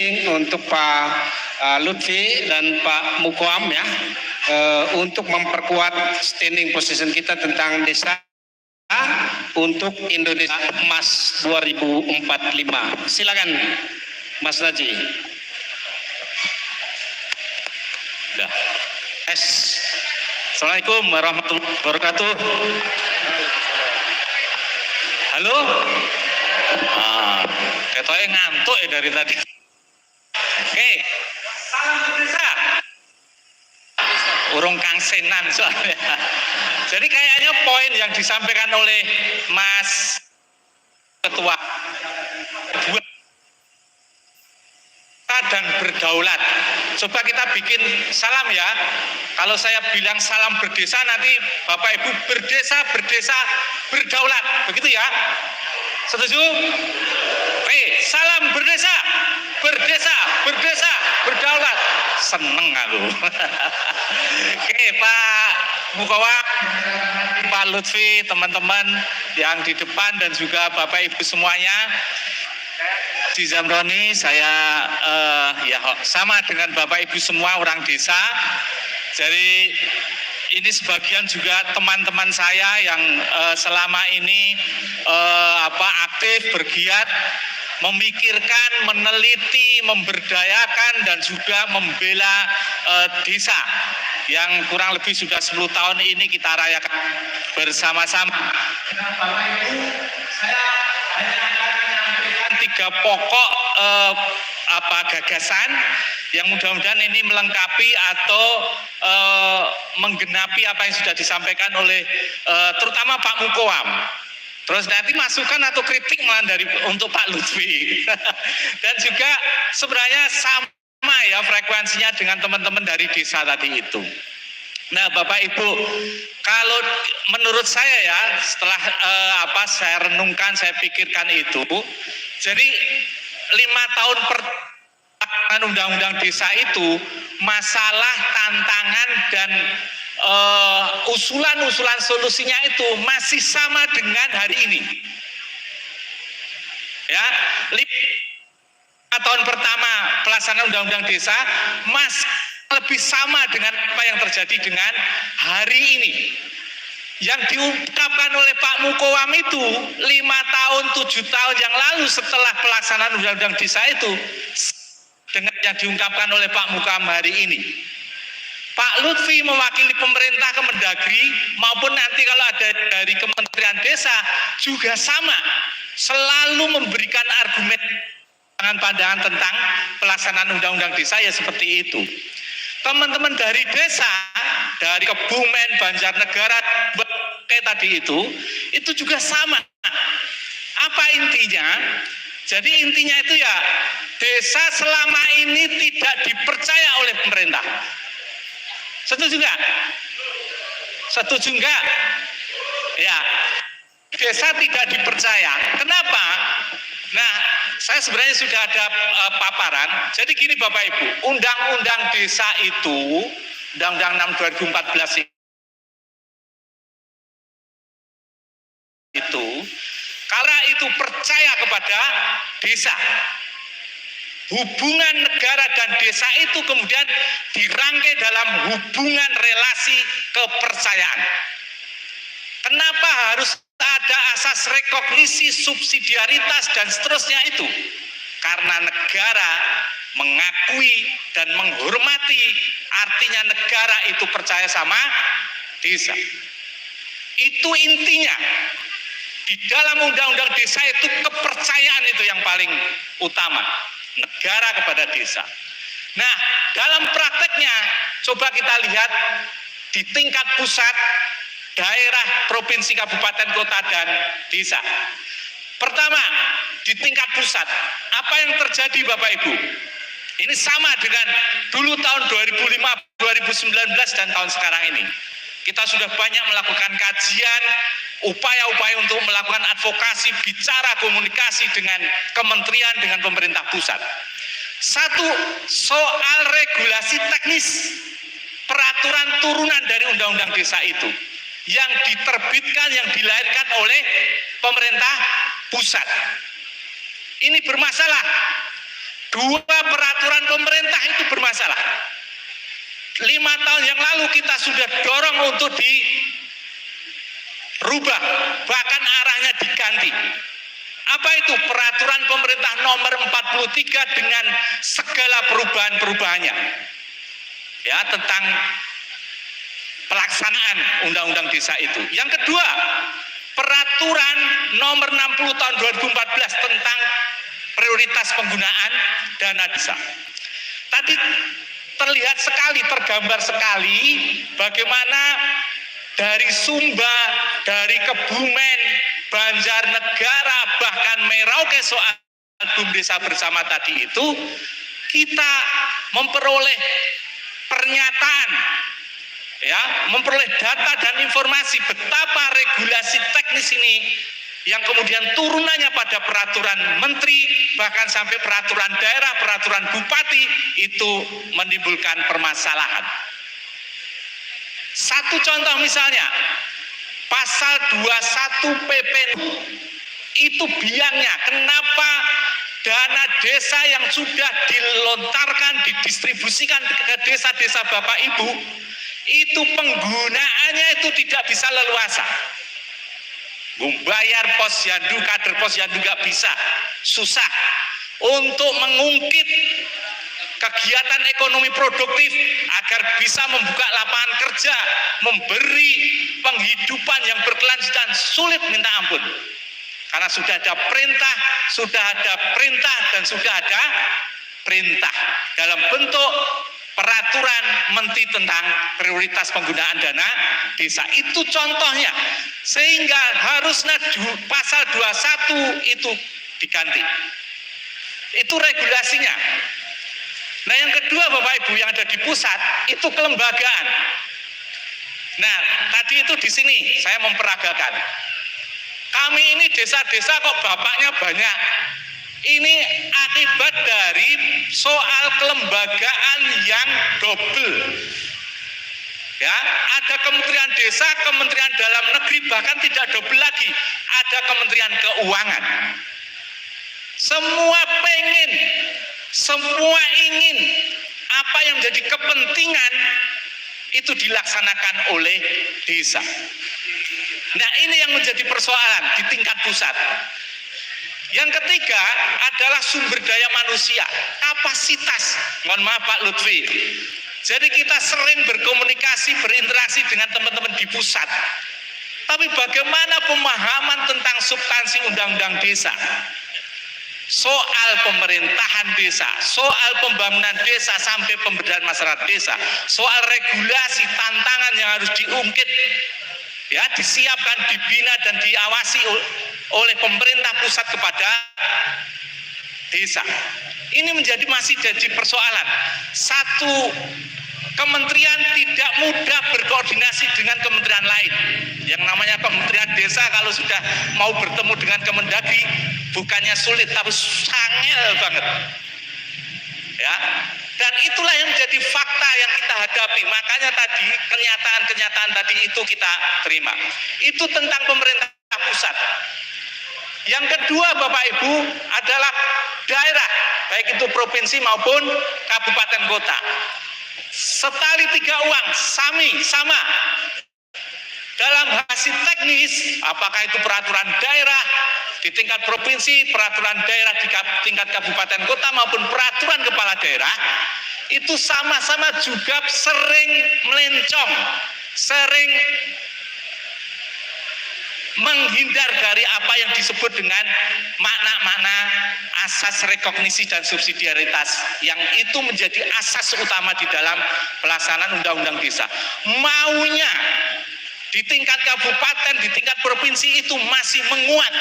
untuk Pak Lutfi dan Pak Mukoam ya, untuk memperkuat standing position kita tentang desa untuk Indonesia Emas 2045. Silakan Mas Naji. Dah. Assalamualaikum warahmatullahi wabarakatuh. Halo. Ketoknya ngantuk ya dari tadi. Oke, salam desa. Urung kangsenan soalnya. Jadi kayaknya poin yang disampaikan oleh Mas Ketua dan berdaulat. Coba kita bikin salam ya. Kalau saya bilang salam berdesa, nanti Bapak Ibu berdesa berdaulat. Begitu ya? Setuju? Oke, salam berdesa berdaulat. Seneng aku. Oke, Pak Mukowa, Pak Lutfi, teman-teman yang di depan dan juga Bapak Ibu semuanya. Di Zamroni, saya ya sama dengan Bapak Ibu semua orang desa. Jadi ini sebagian juga teman-teman saya yang selama ini aktif bergiat memikirkan, meneliti, memberdayakan dan juga membela desa yang kurang lebih sudah 10 tahun ini kita rayakan bersama-sama. Nah, Bapak Ibu, saya hanya akan menyampaikan 3 pokok gagasan yang mudah-mudahan ini melengkapi atau menggenapi apa yang sudah disampaikan oleh terutama Pak Mukoam. Terus nanti masukan atau kritik malah untuk Pak Lutfi. Dan juga sebenarnya sama ya frekuensinya dengan teman-teman dari desa tadi itu. Nah, Bapak Ibu, kalau menurut saya ya setelah saya renungkan, saya pikirkan itu, jadi 5 tahun pertama undang-undang desa itu masalah, tantangan dan usulan-usulan solusinya itu masih sama dengan hari ini. Ya, 5 tahun pertama pelaksanaan undang-undang desa masih lebih sama dengan apa yang terjadi dengan hari ini. Yang diungkapkan oleh Pak Mukoam itu 5 tahun, 7 tahun yang lalu setelah pelaksanaan undang-undang desa itu dengan yang diungkapkan oleh Pak Mukoam hari ini. Pak Lutfi mewakili pemerintah Kemendagri maupun nanti kalau ada dari Kementerian Desa juga sama, selalu memberikan argumen pandangan tentang pelaksanaan undang-undang desa ya seperti itu. Teman-teman dari desa, dari Kebumen, Banjarnegara, tadi itu juga sama. Apa intinya? Jadi intinya itu ya, desa selama ini tidak dipercaya oleh pemerintah. Setuju nggak? Setuju nggak? Ya, desa tidak dipercaya. Kenapa? Nah, saya sebenarnya sudah ada paparan. Jadi gini Bapak Ibu, Undang-Undang Desa itu, Undang-Undang 6 2014 itu, karena itu percaya kepada desa. Hubungan negara dan desa itu kemudian dirangkai dalam hubungan relasi kepercayaan. Kenapa harus ada asas rekognisi, subsidiaritas dan seterusnya itu? Karena negara mengakui dan menghormati, artinya negara itu percaya sama desa. Itu intinya. Di dalam undang-undang desa itu kepercayaan itu yang paling utama. Negara kepada desa. Nah, dalam prakteknya coba kita lihat di tingkat pusat, daerah, provinsi, kabupaten, kota, dan desa. Pertama, di tingkat pusat, apa yang terjadi Bapak Ibu? Ini sama dengan dulu tahun 2005, 2019 dan tahun sekarang ini. Kita sudah banyak melakukan kajian, upaya-upaya untuk melakukan advokasi, bicara komunikasi dengan kementerian, dengan pemerintah pusat. Satu, soal regulasi teknis peraturan turunan dari undang-undang desa itu yang diterbitkan, yang dilahirkan oleh pemerintah pusat. Ini bermasalah. Dua peraturan pemerintah itu bermasalah. 5 tahun yang lalu kita sudah dorong untuk dirubah, bahkan arahnya diganti. Apa itu? Peraturan pemerintah nomor 43 dengan segala perubahan-perubahannya. Ya, tentang pelaksanaan undang-undang desa itu. Yang kedua, peraturan nomor 60 tahun 2014 tentang prioritas penggunaan dana desa. Tadi terlihat sekali, tergambar sekali bagaimana dari Sumba, dari Kebumen, Banjarnegara, bahkan Merauke soal album desa bersama tadi itu, kita memperoleh pernyataan, ya, memperoleh data dan informasi betapa regulasi teknis ini yang kemudian turunannya pada peraturan menteri, bahkan sampai peraturan daerah, peraturan bupati, itu menimbulkan permasalahan. Satu contoh misalnya, pasal 21 PP itu biangnya, kenapa dana desa yang sudah dilontarkan, didistribusikan ke desa-desa Bapak Ibu, itu penggunaannya itu tidak bisa leluasa. Bayar posyandu, kader posyandu nggak bisa, susah. Untuk mengungkit kegiatan ekonomi produktif agar bisa membuka lapangan kerja, memberi penghidupan yang berkelanjutan, sulit minta ampun. Karena sudah ada perintah, dan sudah ada perintah dalam bentuk peraturan menteri tentang prioritas penggunaan dana desa. Itu contohnya. Sehingga harusnya pasal 21 itu diganti. Itu regulasinya. Nah, yang kedua Bapak Ibu yang ada di pusat itu kelembagaan. Nah, tadi itu di sini saya memperagakan. Kami ini desa-desa kok bapaknya banyak. Ini akibat dari soal kelembagaan yang double. Ya, ada Kementerian Desa, Kementerian Dalam Negeri, bahkan tidak double lagi, ada Kementerian Keuangan. Semua pengen, semua ingin apa yang menjadi kepentingan itu dilaksanakan oleh desa. Nah, ini yang menjadi persoalan di tingkat pusat. Yang ketiga adalah sumber daya manusia, kapasitas. Mohon maaf Pak Lutfi. Jadi kita sering berkomunikasi, berinteraksi dengan teman-teman di pusat. Tapi bagaimana pemahaman tentang substansi undang-undang desa? Soal pemerintahan desa, soal pembangunan desa sampai pemberdayaan masyarakat desa, soal regulasi, tantangan yang harus diungkit, ya, disiapkan, dibina dan diawasi oleh pemerintah pusat kepada desa. Ini masih jadi persoalan. Satu kementerian tidak mudah berkoordinasi dengan kementerian lain. Yang namanya Kementerian Desa kalau sudah mau bertemu dengan Kemendagri bukannya sulit tapi sangel banget. Ya. Dan itulah yang menjadi fakta yang kita hadapi. Makanya tadi kenyataan tadi itu kita terima. Itu tentang pemerintah pusat. Yang kedua Bapak Ibu adalah daerah, baik itu provinsi maupun kabupaten kota. Setali tiga uang, sama. Dalam hasil teknis, apakah itu peraturan daerah di tingkat provinsi, peraturan daerah di tingkat kabupaten kota maupun peraturan kepala daerah, itu sama-sama juga sering melencong, sering menghindar dari apa yang disebut dengan makna-makna asas rekognisi dan subsidiaritas yang itu menjadi asas utama di dalam pelaksanaan undang-undang desa. Maunya di tingkat kabupaten, di tingkat provinsi itu masih menguat,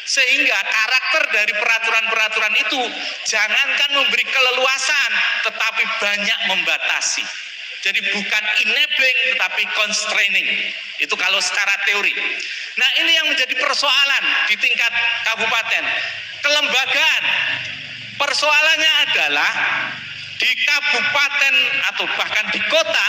sehingga karakter dari peraturan-peraturan itu jangankan memberi keleluasaan tetapi banyak membatasi. Jadi bukan enabling tetapi constraining. Itu kalau secara teori. Nah, ini yang menjadi persoalan di tingkat kabupaten. Kelembagaan. Persoalannya adalah di kabupaten atau bahkan di kota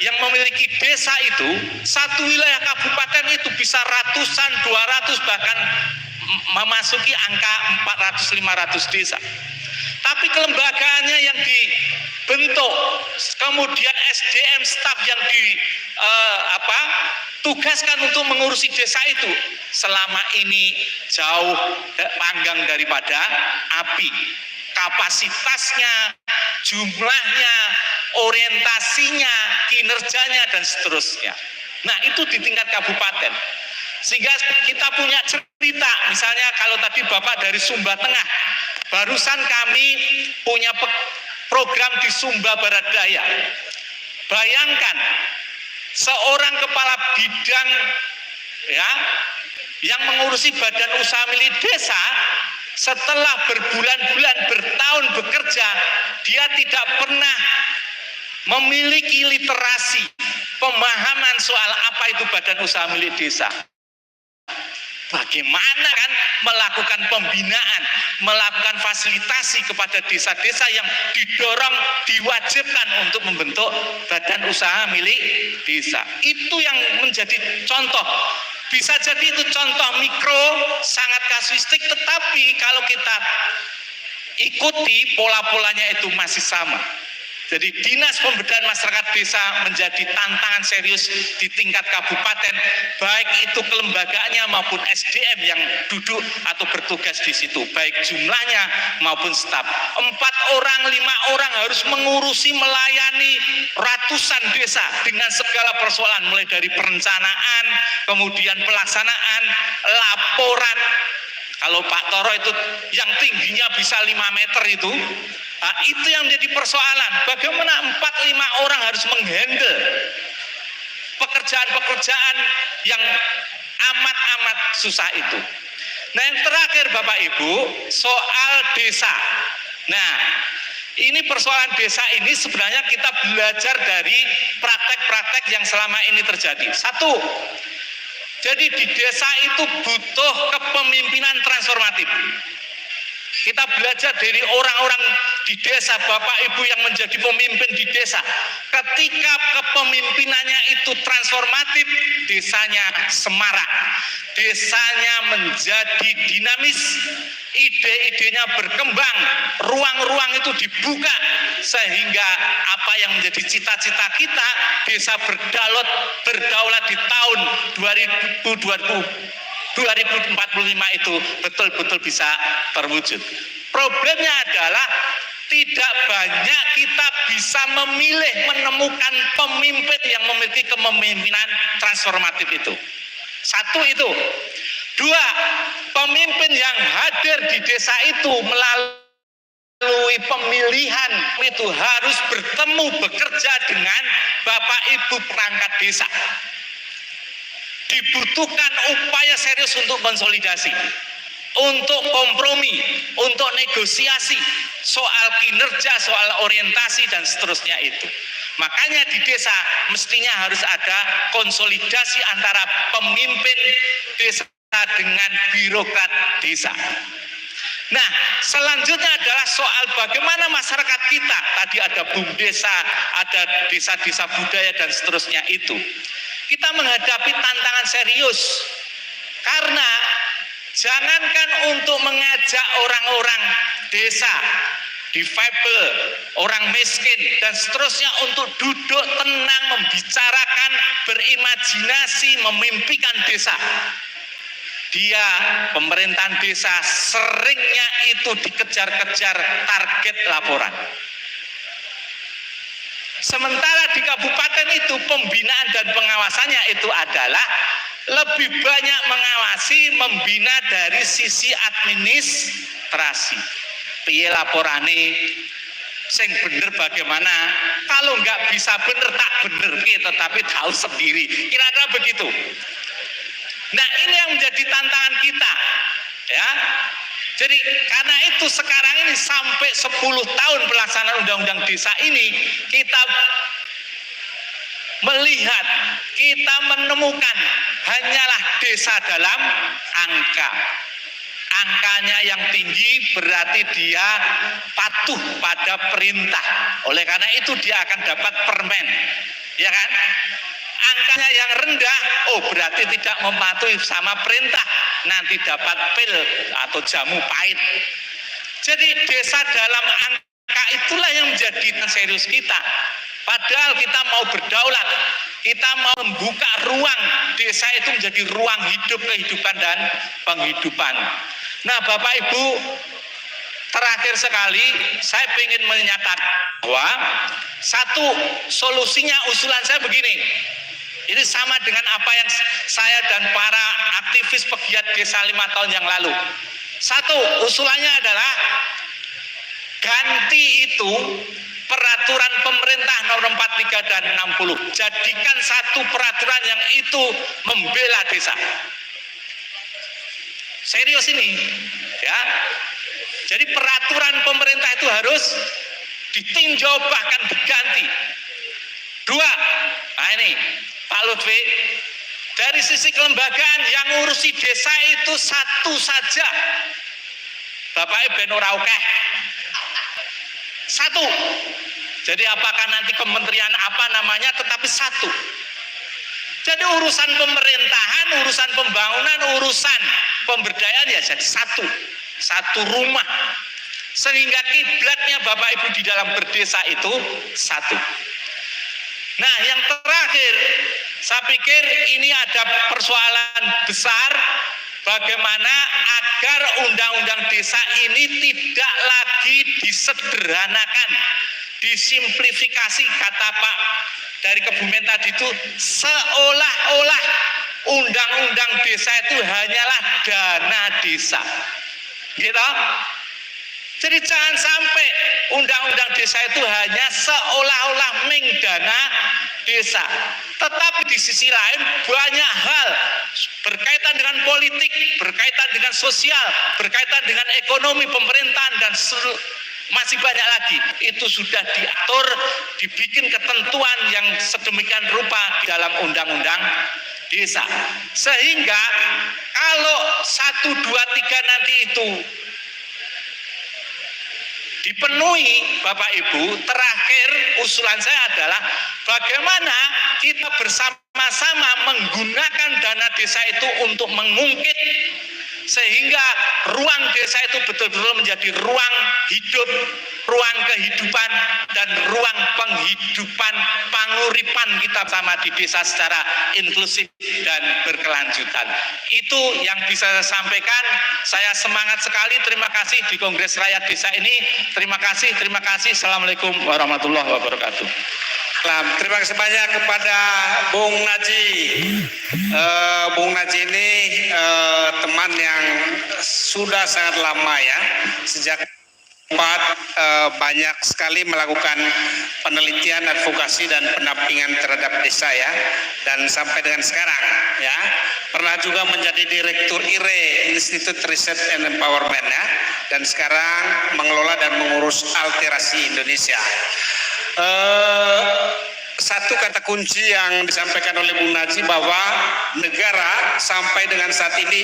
yang memiliki desa itu, satu wilayah kabupaten itu bisa ratusan, 200 bahkan memasuki angka 400-500 desa. Tapi Tapi kelembagaannya yang dibentuk, kemudian SDM staf yang tugaskan untuk mengurusi desa itu selama ini jauh panggang daripada api. Kapasitasnya, jumlahnya, orientasinya, kinerjanya, dan seterusnya. Nah, itu di tingkat kabupaten. Sehingga kita punya cerita, misalnya kalau tadi Bapak dari Sumba Tengah, barusan kami punya program di Sumba Barat Daya. Bayangkan, seorang kepala bidang ya yang mengurusi badan usaha milik desa, setelah berbulan-bulan, bertahun bekerja, dia tidak pernah memiliki literasi, pemahaman soal apa itu badan usaha milik desa. Bagaimana kan melakukan pembinaan, melakukan fasilitasi kepada desa-desa yang didorong, diwajibkan untuk membentuk badan usaha milik desa. Itu yang menjadi contoh. Bisa jadi itu contoh mikro, sangat kasuistik, tetapi kalau kita ikuti pola-polanya itu masih sama. Jadi Dinas Pemberdayaan Masyarakat Desa menjadi tantangan serius di tingkat kabupaten, baik itu kelembagaannya maupun SDM yang duduk atau bertugas di situ, baik jumlahnya maupun staf. 4 orang, 5 orang harus mengurusi, melayani ratusan desa dengan segala persoalan, mulai dari perencanaan, kemudian pelaksanaan, laporan. Kalau Pak Toro itu yang tingginya bisa 5 meter itu, nah, itu yang menjadi persoalan. Bagaimana 4-5 orang harus menghandle pekerjaan-pekerjaan yang amat-amat susah itu. Nah, yang terakhir Bapak Ibu, soal desa. Nah, ini persoalan desa ini sebenarnya kita belajar dari praktek-praktek yang selama ini terjadi. Satu, jadi di desa itu butuh kepemimpinan transformatif. Kita belajar dari orang-orang di desa, Bapak Ibu yang menjadi pemimpin di desa. Ketika kepemimpinannya itu transformatif, desanya semarak, desanya menjadi dinamis, ide-idenya berkembang, ruang-ruang itu dibuka, sehingga apa yang menjadi cita-cita kita, desa berdaulat di tahun 2045 itu betul-betul bisa terwujud. Problemnya adalah tidak banyak kita bisa memilih, menemukan pemimpin yang memiliki kepemimpinan transformatif itu. Satu itu. Dua, pemimpin yang hadir di desa itu melalui pemilihan itu harus bertemu, bekerja dengan Bapak Ibu perangkat desa. Dibutuhkan upaya serius untuk konsolidasi, untuk kompromi, untuk negosiasi soal kinerja, soal orientasi dan seterusnya itu. Makanya di desa mestinya harus ada konsolidasi antara pemimpin desa dengan birokrat desa. Nah, selanjutnya adalah soal bagaimana masyarakat kita, tadi ada BUMDesa, ada desa-desa budaya dan seterusnya itu. Kita menghadapi tantangan serius, karena jangankan untuk mengajak orang-orang desa, difabel, orang miskin dan seterusnya untuk duduk tenang, membicarakan, berimajinasi, memimpikan desa. Dia, pemerintahan desa, seringnya itu dikejar-kejar target laporan. Sementara di kabupaten itu pembinaan dan pengawasannya itu adalah lebih banyak mengawasi, membina dari sisi administrasi. Piye laporane, sing bener bagaimana, kalau nggak bisa bener tak bener, tetapi tahu sendiri. Kira-kira begitu. Nah, ini yang menjadi tantangan kita, ya. Jadi karena itu sekarang ini sampai 10 tahun pelaksanaan undang-undang desa ini, kita melihat, kita menemukan hanyalah desa dalam angka. Angkanya yang tinggi berarti dia patuh pada perintah. Oleh karena itu dia akan dapat permen, ya kan? Angkanya yang rendah, oh berarti tidak mematuhi sama perintah, nanti dapat pil atau jamu pahit. Jadi desa dalam angka itulah yang menjadi serius kita. Padahal kita mau berdaulat, kita mau membuka ruang desa itu menjadi ruang hidup, kehidupan dan penghidupan. Nah Bapak Ibu, terakhir sekali saya ingin menyatakan bahwa satu solusinya, usulan saya begini. Ini sama dengan apa yang saya dan para aktivis pegiat desa 5 tahun yang lalu. Satu, usulannya adalah ganti itu peraturan pemerintah nomor 43 dan 60. Jadikan satu peraturan yang itu membela desa. Serius ini, ya. Jadi peraturan pemerintah itu harus ditinjau bahkan diganti. Dua, nah ini Pak Lutfi, dari sisi kelembagaan yang ngurusi desa itu satu saja. Bapak ben ora akeh. Satu. Jadi apakah nanti kementerian apa namanya, tetapi satu. Jadi urusan pemerintahan, urusan pembangunan, urusan pemberdayaan ya jadi satu. Satu rumah. Sehingga kiblatnya Bapak Ibu di dalam berdesa itu satu. Nah yang terakhir, saya pikir ini ada persoalan besar, bagaimana agar undang-undang desa ini tidak lagi disederhanakan, disimplifikasi, kata Pak dari Kebumen tadi itu, seolah-olah undang-undang desa itu hanyalah dana desa, gitu. Jadi jangan sampai undang-undang desa itu hanya seolah-olah mengdana desa. Tetapi di sisi lain banyak hal berkaitan dengan politik, berkaitan dengan sosial, berkaitan dengan ekonomi pemerintahan dan masih banyak lagi. Itu sudah diatur, dibikin ketentuan yang sedemikian rupa di dalam undang-undang desa. Sehingga kalau 1, 2, 3 nanti itu dipenuhi, Bapak Ibu, terakhir usulan saya adalah bagaimana kita bersama-sama menggunakan dana desa itu untuk mengungkit sehingga ruang desa itu betul-betul menjadi ruang hidup, ruang kehidupan dan ruang penghidupan panguripan kita sama di desa secara inklusif dan berkelanjutan. Itu yang bisa saya sampaikan. Saya semangat sekali. Terima kasih di Kongres Rakyat Desa ini. Terima kasih. Assalamualaikum warahmatullahi wabarakatuh. Terima kasih banyak kepada Bung Naji. Bung Naji ini teman yang sudah sangat lama ya, sejak banyak sekali melakukan penelitian, advokasi dan pendampingan terhadap desa ya, dan sampai dengan sekarang ya, pernah juga menjadi direktur IRE, Institute Research and Empowerment ya, dan sekarang mengelola dan mengurus Alterasi Indonesia. Satu kata kunci yang disampaikan oleh Bung Naji bahwa negara sampai dengan saat ini